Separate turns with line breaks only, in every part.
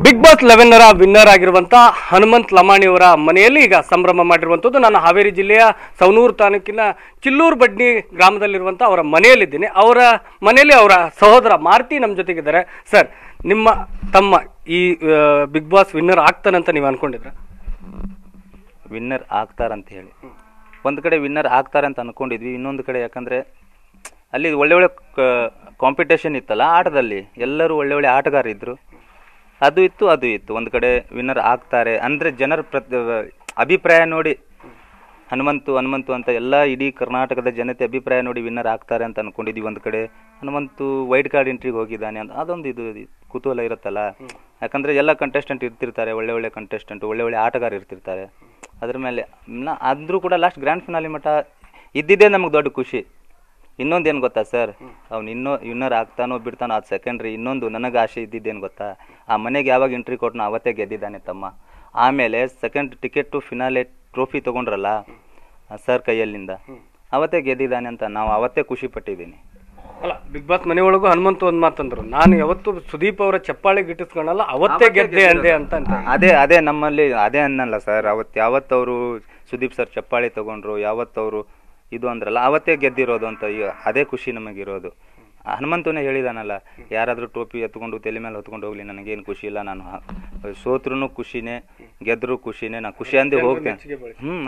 Big boss 11 winner ಆಗಿರುವಂತ ಹನುಮಂತ್ ಲಮಾಣಿಯವರ ಮನೆಯಲ್ಲಿ ಈಗ ಸಂಭ್ರಮ ಮಾಡಿರುವಂತದ್ದು. ನಾನು ಹಾವೇರಿ ಜಿಲ್ಲೆಯ ಸವಣೂರು ತಾಲೂಕಿನ ಚಿಲ್ಲೂರು ಬಡ್ನಿ ಗ್ರಾಮದಲ್ಲಿರುವಂತ ಅವರ ಮನೆಯಲ್ಲಿದ್ದೀನಿ. ಅವರ ಮನೆಯಲ್ಲಿ ಅವರ ಸಹೋದರ ಮಾರುತಿ ನಮ್ಮ ಜೊತೆಗಿದ್ದಾರೆ. ಸರ್, ನಿಮ್ಮ ತಮ್ಮ ಈ ಬಿಗ್ ಬಾಸ್ ವಿನ್ನರ್ ಆಗ್ತಾನಂತ ನೀವು ಅನ್ಕೊಂಡಿದ್ರ?
ವಿನ್ನರ್ ಆಗ್ತಾರಂತ ಹೇಳಿ ಒಂದು ಕಡೆ ವಿನ್ನರ್ ಆಗ್ತಾರೆ ಅಂತ ಅನ್ಕೊಂಡಿದ್ವಿ. ಇನ್ನೊಂದು ಕಡೆ ಯಾಕಂದ್ರೆ ಅಲ್ಲಿ ಒಳ್ಳೆ ಒಳ್ಳೆ ಕಾಂಪಿಟೇಷನ್ ಇತ್ತಲ್ಲ ಆಟದಲ್ಲಿ, ಎಲ್ಲರೂ ಒಳ್ಳೆ ಒಳ್ಳೆ ಆಟಗಾರರಿದ್ರು. ಅದು ಇತ್ತು ಒಂದು ಕಡೆ ವಿನ್ನರ್ ಆಗ್ತಾರೆ ಅಂದರೆ ಜನರ ಅಭಿಪ್ರಾಯ ನೋಡಿ ಹನುಮಂತು ಅಂತ ಎಲ್ಲ ಇಡೀ ಕರ್ನಾಟಕದ ಜನತೆ ಅಭಿಪ್ರಾಯ ನೋಡಿ ವಿನ್ನರ್ ಆಗ್ತಾರೆ ಅಂತ ಅನ್ಕೊಂಡಿದ್ವಿ. ಒಂದು ಕಡೆ ಹನುಮಂತು ವೈಲ್ಡ್ ಕಾರ್ಡ್ ಎಂಟ್ರಿಗೆ ಹೋಗಿದ್ದಾನೆ ಅಂತ ಅದೊಂದು ಇದು ಕುತೂಹಲ ಇರುತ್ತಲ್ಲ. ಯಾಕಂದರೆ ಎಲ್ಲ ಕಂಟೆಸ್ಟೆಂಟ್ ಇರ್ತಿರ್ತಾರೆ, ಒಳ್ಳೆ ಒಳ್ಳೆ ಕಂಟೆಸ್ಟೆಂಟ್, ಒಳ್ಳೆ ಒಳ್ಳೆ ಆಟಗಾರ ಇರ್ತಿರ್ತಾರೆ. ಅದ್ರ ಮೇಲೆ ಆದರೂ ಕೂಡ ಲಾಸ್ಟ್ ಗ್ರ್ಯಾಂಡ್ ಫಿನಾಲಿ ಮಟ್ಟ ಇದ್ದಿದ್ದೇ ನಮಗೆ ದೊಡ್ಡ ಖುಷಿ. ಇನ್ನೊಂದೇನು ಗೊತ್ತಾ ಸರ್, ಅವ್ನು ವಿನ್ನರ್ ಆಗ್ತಾನೋ ಬಿಡ್ತಾನೋ ಅದು ಸೆಕೆಂಡ್ರಿ. ಇನ್ನೊಂದು ನನಗೆ ಆಸೆ ಇದ್ದಿದ್ದೇನು ಗೊತ್ತಾ, ಆ ಮನೆಗೆ ಯಾವಾಗ ಎಂಟ್ರಿ ಕೊಟ್ಟನೋ ಅವತ್ತೇ ಗೆದ್ದಿದ್ದಾನೆ ತಮ್ಮ. ಆಮೇಲೆ ಸೆಕೆಂಡ್ ಟಿಕೆಟ್ ಫಿನಾಲೆ ಟ್ರೋಫಿ ತೊಗೊಂಡ್ರಲ್ಲ ಸರ್ ಕೈಯಲ್ಲಿಂದ, ಅವತ್ತೇ ಗೆದ್ದಿದ್ದಾನೆ ಅಂತ ನಾವು ಅವತ್ತೇ ಖುಷಿ ಪಟ್ಟಿದ್ದೀನಿ.
ಅಲ್ಲ, ಬಿಗ್ ಬಾಸ್ ಮನೆಯೊಳಗೂ ಹನುಮಂತು ಒಂದು ಮಾತಂದ್ರು, ನಾನು ಯಾವತ್ತು ಸುದೀಪ್ ಅವರ ಚಪ್ಪಾಳೆ ಗಿಟ್ಟಿಸ್ಕೊಳ್ಳಲ್ಲ, ಅವತ್ತೇ ಗೆದ್ದೆ ಅಂದೆ ಅಂತ.
ಅದೇ ನಮ್ಮಲ್ಲಿ ಅದೇ ಅನ್ನಲ್ಲ ಸರ್. ಯಾವತ್ತವರು ಸುದೀಪ್ ಸರ್ ಚಪ್ಪಾಳೆ ತಗೊಂಡ್ರು, ಯಾವತ್ತವರು ಇದು ಅಂದ್ರಲ್ಲ ಅವತ್ತೇ ಗೆದ್ದಿರೋದು ಅಂತ ಅದೇ ಖುಷಿ ನಮಗಿರೋದು. ಹನುಮಂತನೇ ಹೇಳಿದಾನಲ್ಲ, ಯಾರಾದರೂ ಟೋಪಿ ಎತ್ಕೊಂಡು ತಲೆ ಮೇಲೆ ಹೊತ್ಕೊಂಡು ಹೋಗ್ಲಿ, ನನಗೇನು ಖುಷಿ ಇಲ್ಲ, ನಾನು ಸೋತ್ರೂ ಖುಷಿನೇ, ಗೆದ್ರೂ ಖುಷಿನೇ, ನಾನು ಖುಷಿ ಅಂದೇ ಹೋಗ್ತೇನೆ.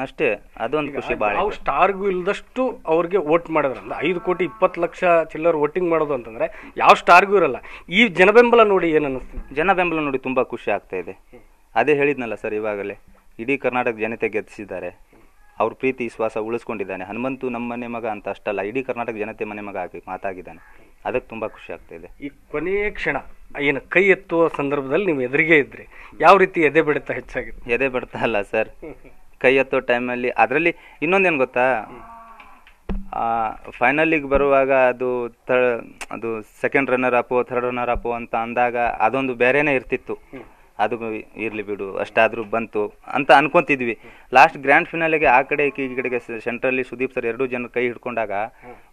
ಅಷ್ಟೇ, ಅದೊಂದು ಖುಷಿ ಭಾಳ.
ನಾವು ಸ್ಟಾರ್ಗೂ ಇಲ್ದಷ್ಟು ಅವ್ರಿಗೆ ವೋಟ್ ಮಾಡಿದ್ರಂದ 5,20,00,000 ಚಿಲ್ಲರ್ ವೋಟಿಂಗ್ ಮಾಡೋದು ಅಂತಂದ್ರೆ ಯಾವ ಸ್ಟಾರ್ಗೂ ಇರಲ್ಲ. ಈ ಜನಬೆಂಬಲ ನೋಡಿ ಏನು ಅನ್ನಿಸ್ತು?
ಜನಬೆಂಬಲ ನೋಡಿ ತುಂಬಾ ಖುಷಿ ಆಗ್ತಾ ಇದೆ. ಅದೇ ಹೇಳಿದ್ನಲ್ಲ ಸರ್, ಇವಾಗಲೇ ಇಡೀ ಕರ್ನಾಟಕ ಜನತೆ ಗೆದ್ದಿಸಿದ್ದಾರೆ. ಅವ್ರ ಪ್ರೀತಿ ವಿಶ್ವಾಸ ಉಳಿಸ್ಕೊಂಡಿದ್ದಾನೆ. ಹನುಮಂತು ನಮ್ಮ ಮನೆ ಮಗ ಅಂತ ಅಷ್ಟಲ್ಲ, ಇಡೀ ಕರ್ನಾಟಕ ಜನತೆ ಮನೆ ಮಗ ಆಗಿ ಮಾತಾಗಿದ್ದಾನೆ. ಅದಕ್ಕೆ ತುಂಬಾ ಖುಷಿ ಆಗ್ತಾ ಇದೆ.
ಈ ಕೊನೆಯ ಕ್ಷಣ ಏನು ಕೈ ಎತ್ತುವ ಸಂದರ್ಭದಲ್ಲಿ ನೀವು ಎದುರಿಗೆ ಇದ್ರಿ, ಯಾವ ರೀತಿ ಎದೆ ಬಿಡುತ್ತಾ ಹೆಚ್ಚಾಗಿದೆ?
ಎದೆ ಬಿಡ್ತಾ ಅಲ್ಲ ಸರ್, ಕೈ ಎತ್ತೋ ಟೈಮಲ್ಲಿ ಅದರಲ್ಲಿ ಇನ್ನೊಂದೇನು ಗೊತ್ತಾ, ಫೈನಲಿಗೆ ಬರುವಾಗ ಅದು ಸೆಕೆಂಡ್ ರನ್ನರ್ ಅಪೋ ಥರ್ಡ್ ರನ್ನರ್ ಅಪೋ ಅಂತ ಅಂದಾಗ ಅದೊಂದು ಬೇರೆನೇ ಇರ್ತಿತ್ತು. ಅದು ಇರ್ಲಿ ಬಿಡು, ಅಷ್ಟಾದ್ರೂ ಬಂತು ಅಂತ ಅನ್ಕೊಂತಿದ್ವಿ. ಲಾಸ್ಟ್ ಗ್ರ್ಯಾಂಡ್ ಫಿನಾಲೆಗೆ ಆ ಕಡೆ ಈ ಕಡೆಗೆ ಸೆಂಟ್ರಲ್ಲಿ ಸುದೀಪ್ ಸರ್ 2 ಜನ ಕೈ ಹಿಡ್ಕೊಂಡಾಗ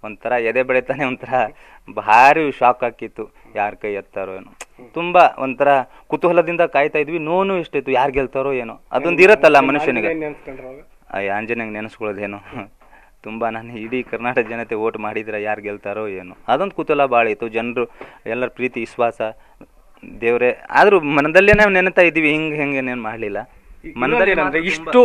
ಒಂಥರ ಎದೆ ಬೆಳೆತಾನೆ, ಒಂಥರ ಭಾರಿ ಶಾಕ್ ಹಾಕಿತ್ತು. ಯಾರು ಕೈ ಎತ್ತಾರೋ ಏನೋ, ತುಂಬಾ ಒಂಥರ ಕುತೂಹಲದಿಂದ ಕಾಯ್ತಾ ಇದ್ವಿ. ನೋನು ಎಷ್ಟಿತ್ತು, ಯಾರು ಗೆಲ್ತಾರೋ ಏನೋ, ಅದೊಂದು ಇರತ್ತಲ್ಲ ಮನುಷ್ಯನಿಗೆ. ಆಂಜನೇಯಂಗೆ ನೆನೆಸ್ಕೊಳ್ಳೋದೇನೋ ತುಂಬಾ. ನಾನು ಇಡೀ ಕರ್ನಾಟಕ ಜನತೆ ವೋಟ್ ಮಾಡಿದ್ರೆ ಯಾರು ಗೆಲ್ತಾರೋ ಏನೋ, ಅದೊಂದು ಕುತೂಹಲ ಭಾಳ ಇತ್ತು. ಜನರು ಎಲ್ಲರ ಪ್ರೀತಿ ವಿಶ್ವಾಸ ದೇವ್ರೆ, ಆದ್ರೂ ಮನದಲ್ಲೇ ನಾವು ನೆನೆತಾ ಇದ್ವಿ, ಹೆಂಗೆ ಏನೇನು ಮಾಡಲಿಲ್ಲ ಮನದಲ್ಲಿ
ಇಷ್ಟು